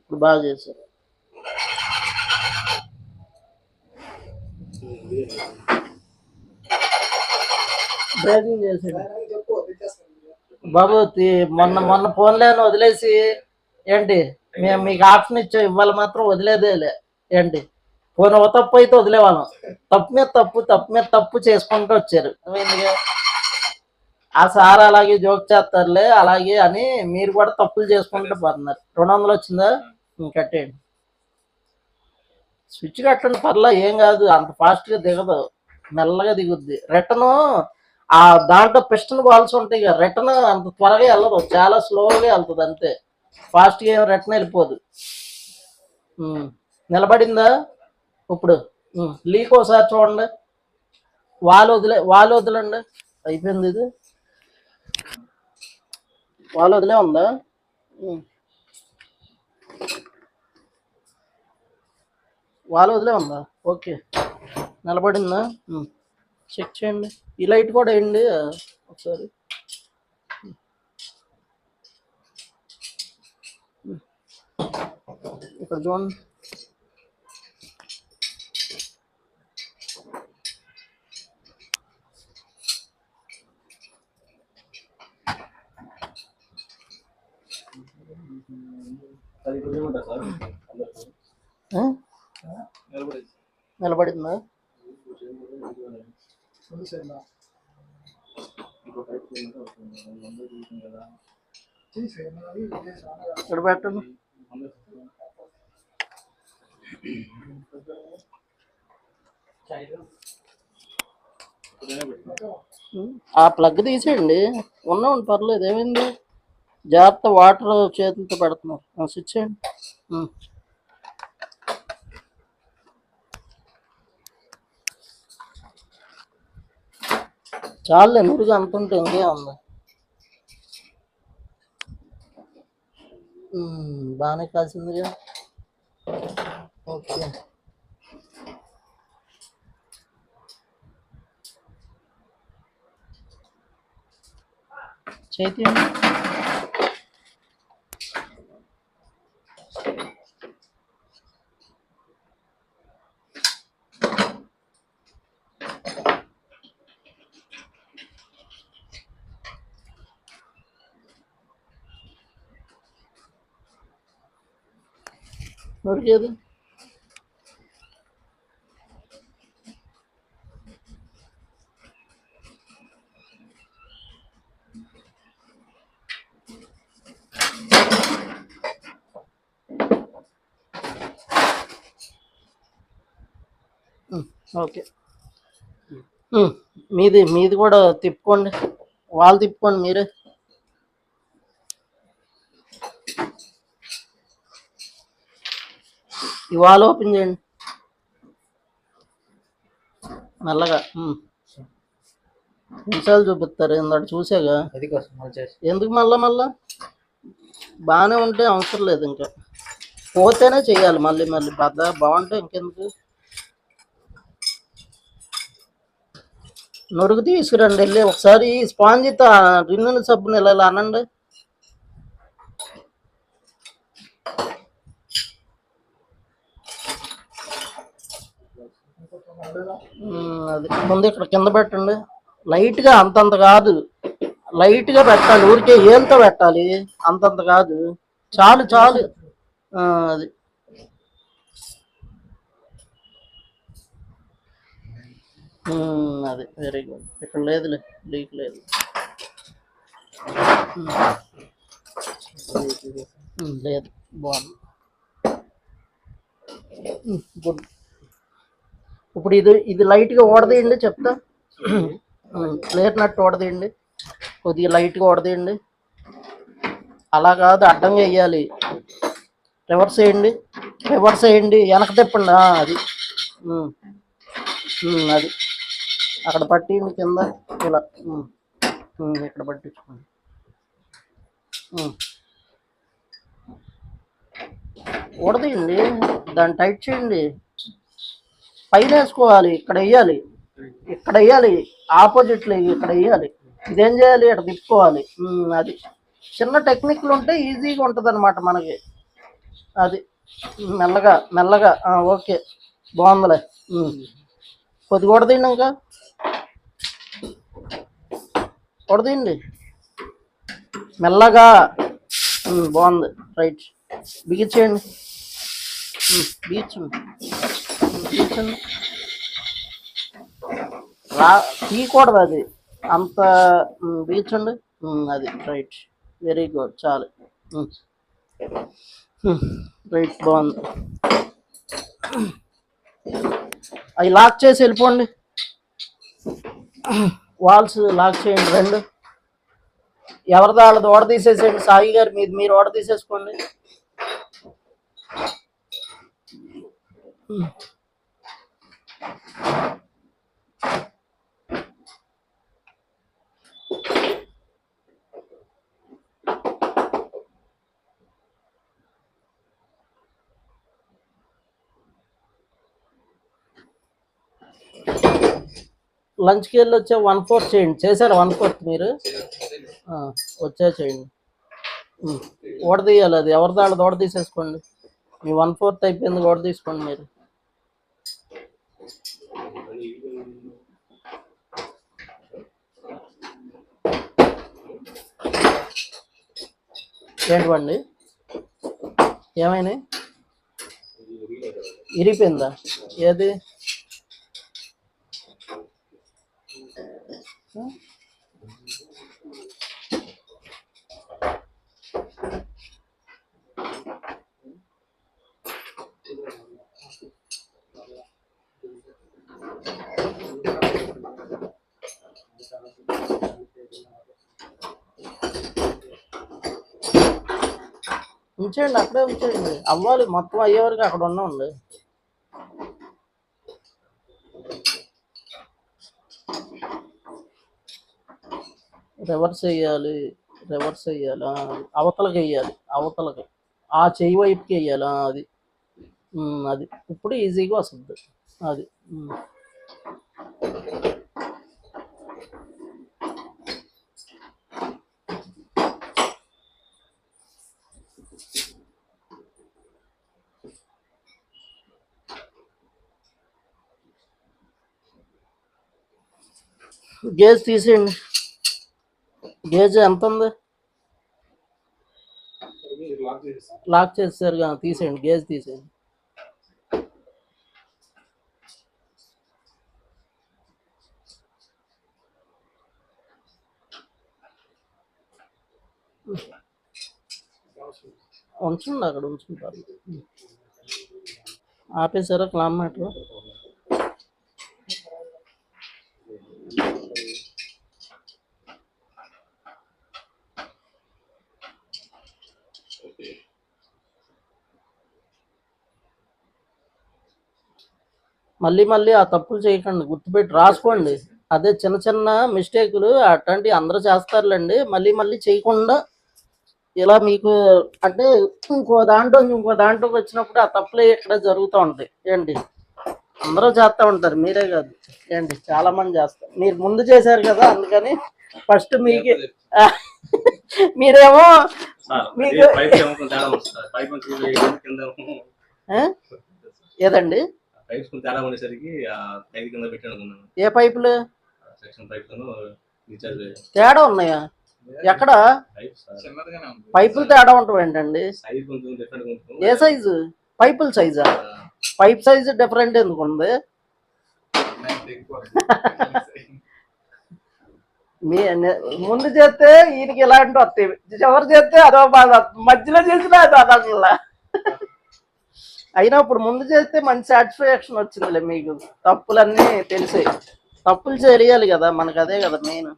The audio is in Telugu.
ఇప్పుడు బాగా చేశారు. బ్రేకింగ్ చేసాడు బాబు. మొన్న మొన్న ఫోన్లేని వదిలేసి ఏంటి మేము మీకు ఆప్షన్ ఇచ్చా, ఇవాళ మాత్రం వదిలేదేలే ఏంటి. ఫోన్ ఒక తప్పు అయితే వదిలేవాళ్ళం, తప్పు మీద తప్పు తప్పు మీద తప్పు చేసుకుంటూ వచ్చారు. ఆ సార్ అలాగే జోక్ చేస్తారులే అలాగే అని మీరు కూడా తప్పులు చేసుకుంటూ పోతున్నారు. 200 వచ్చిందా కట్టేయండి. స్విచ్ కట్టండి పర్లా, ఏం కాదు, అంత ఫాస్ట్గా దిగదు, మెల్లగా దిగుద్ది. రిటర్న్ ఆ దాంట్లో పిస్టన్ బాల్స్ ఉంటాయి కదా, రిటర్న్ అంత త్వరగా వెళ్ళదు, చాలా స్లోగా వెళ్తుంది అంతే. ఫాస్ట్గా ఏం రిటర్న్ వెళ్ళిపోదు. నిలబడిందా ఇప్పుడు? లీక్ ఒకసారి చూడండి. వాళ్ళు వదిలేండి. అయిపోయింది ఇది. వాళ్ళు వదిలే ఉందా? వాళ్ళు వదిలే ఉందా? ఓకే, నిలబడిందా? చెక్ చేయండి. ఈ లైట్ కూడా వేయండి ఒకసారి. ఇక్కడ చూడండి. నిలబడిందా? ఇక్కడ పెట్టండి. ఆ ప్లగ్ తీసేయండి. ఉన్నాం పర్లేదు, ఏమైంది? జాగ్రత్త, వాటర్ చేతులతో పెడుతున్నారు. స్విచ్ చేయండి. చాలులే, నురుగు అంత ఉంటే ఇంకేం ఉంది. బాగానే కాసిందిగా. ఓకే, చేతి నొరికేది. ఓకే, మీది కూడా తిప్పుకోండి, వాళ్ళు తిప్పుకోండి మీరే. ఇవాళ ఓపెన్ చేయండి మెల్లగా. నిమిషాలు చూపిస్తారు ఇందాక చూసాగా. ఎందుకు మళ్ళా బాగానే ఉంటే అవసరం లేదు, ఇంకా పోతేనే చెయ్యాలి. మళ్ళీ బాగుంటే ఇంకెందుకు. నొరుగు తీసుకురండి వెళ్ళి ఒకసారి. స్పాంజితో రిన్నుల సబ్బుని ఇలా అనండి. అది ముందు ఇక్కడ కింద పెట్టండి లైట్గా. అంతంత కాదు, లైట్గా పెట్టాలి. ఊరికే ఏళ్ళతో పెట్టాలి, అంతంత కాదు. చాలు చాలు. అది అది వెరీ గుడ్. ఇక్కడ లేదులే, లీక్ లేదు. లేదు, బాగుంది. గుడ్. ఇప్పుడు ఇది లైట్గా ఓడదీయండి చెప్తా. లేరినట్టు ఓడదీయండి, కొద్దిగా లైట్గా ఓడదీయండి. అలా కాదు, అడ్డంగా వేయాలి. రివర్స్ వేయండి, రివర్స్ వేయండి, వెనక తిప్పండి. అది అది అక్కడ పట్టిండి కింద ఇలా. ఇక్కడ పట్టించుకోండి. ఓడదీయండి, దాన్ని టైట్ చేయండి. పైన వేసుకోవాలి, ఇక్కడ వేయాలి, ఇక్కడ వేయాలి. ఆపోజిట్లో ఇక్కడ వేయాలి. ఇదేం చేయాలి, ఇక్కడ తిప్పుకోవాలి. అది చిన్న టెక్నిక్లు ఉంటే ఈజీగా ఉంటుంది అనమాట మనకి. అది మెల్లగా మెల్లగా ఓకే బాగుందిలే. కొద్ది కొడదండి, ఇంకా కొడదండి మెల్లగా. బాగుంది, రైట్. బిగించేయండి, బిగించండి, బిగించండి. తీయకూడదు అది అంత. బిగించండి, అది రైట్. వెరీ గుడ్, చాలు. రైట్, బాగుంది. అవి లాక్ చేసి వెళ్ళిపోండి. వాల్స్ లాక్ చేయండి రెండు. ఎవరిదో వాళ్ళది ఓడ తీసేసేయండి. సాయి గారు మీరు ఓడ తీసేసుకోండి. లంచ్కి వెళ్ళి వచ్చే 1/4 చేయండి. చేశారు 1/4 మీరు? వచ్చే చేయండి. ఓడ తీయాలి, అది ఎవరిదో వాళ్ళది ఓడ తీసేసుకోండి. మీ 1/4 అయిపోయింది, ఓడ తీసుకోండి మీరు. ఏంటివండి, ఏమైనాయి? ఇరిగిపోయిందా? ఏది? ఉంచేయండి, అక్కడే ఉంచేయండి. అవ్వాలి, మొత్తం అయ్యేవరకు అక్కడ ఉండండి. రివర్స్ వేయాలి, రివర్స్ వేయాలి. అవతలకి వేయాలి, అవతలకి ఆ చెయ్యి వైపుకి వేయాలి. అది అది ఇప్పుడు ఈజీగా వస్తుంది. అది గేజ్ తీసేయండి. గేజ్ ఎంత ఉంది? లాక్ చేస్తారు కదా, తీసేయండి, గేజ్ తీసేయండి. ఉంచండి, అక్కడ ఉంచుకుంటారు. ఆపేసారా కిలోమీటర్? మళ్ళీ మళ్ళీ ఆ తప్పులు చేయకండి, గుర్తుపెట్టి రాసుకోండి. అదే చిన్న చిన్న మిస్టేకులు అట్లాంటివి అందరూ చేస్తారులేండి. మళ్ళీ మళ్ళీ చేయకుండా ఇలా మీకు అంటే ఇంకో దాంట్లోకి వచ్చినప్పుడు ఆ తప్పులు ఇక్కడ జరుగుతూ ఉంటాయి. ఏంటి, అందరూ చేస్తూ ఉంటారు, మీరే కాదు ఏంటి, చాలా మంది చేస్తారు. మీరు ముందు చేశారు కదా, అందుకని ఫస్ట్ మీకే. మీరేమో మీకు ఏదండి, ఏ పైపులు తేడా ఉన్నాయా? ఎక్కడ పైపులు తేడా ఉంటాం ఏంటండి? ఏ సైజు పైపుల సైజా? పైప్ సైజు డిఫరెంట్ ఎందుకు ఉంది? ముందు చేస్తే ఈయనకి ఇలాంటి వస్తాయి, ఎవరు చేస్తే అదో బాధ, మధ్యలో చేసినా అది అదల్లా. అయినా ఇప్పుడు ముందు చేస్తే మంచి సాటిస్ఫాక్షన్ వచ్చిందిలే మీకు. తప్పులన్నీ తెలిసాయి, తప్పులు చేయాలి కదా మనకు, అదే కదా మెయిన్.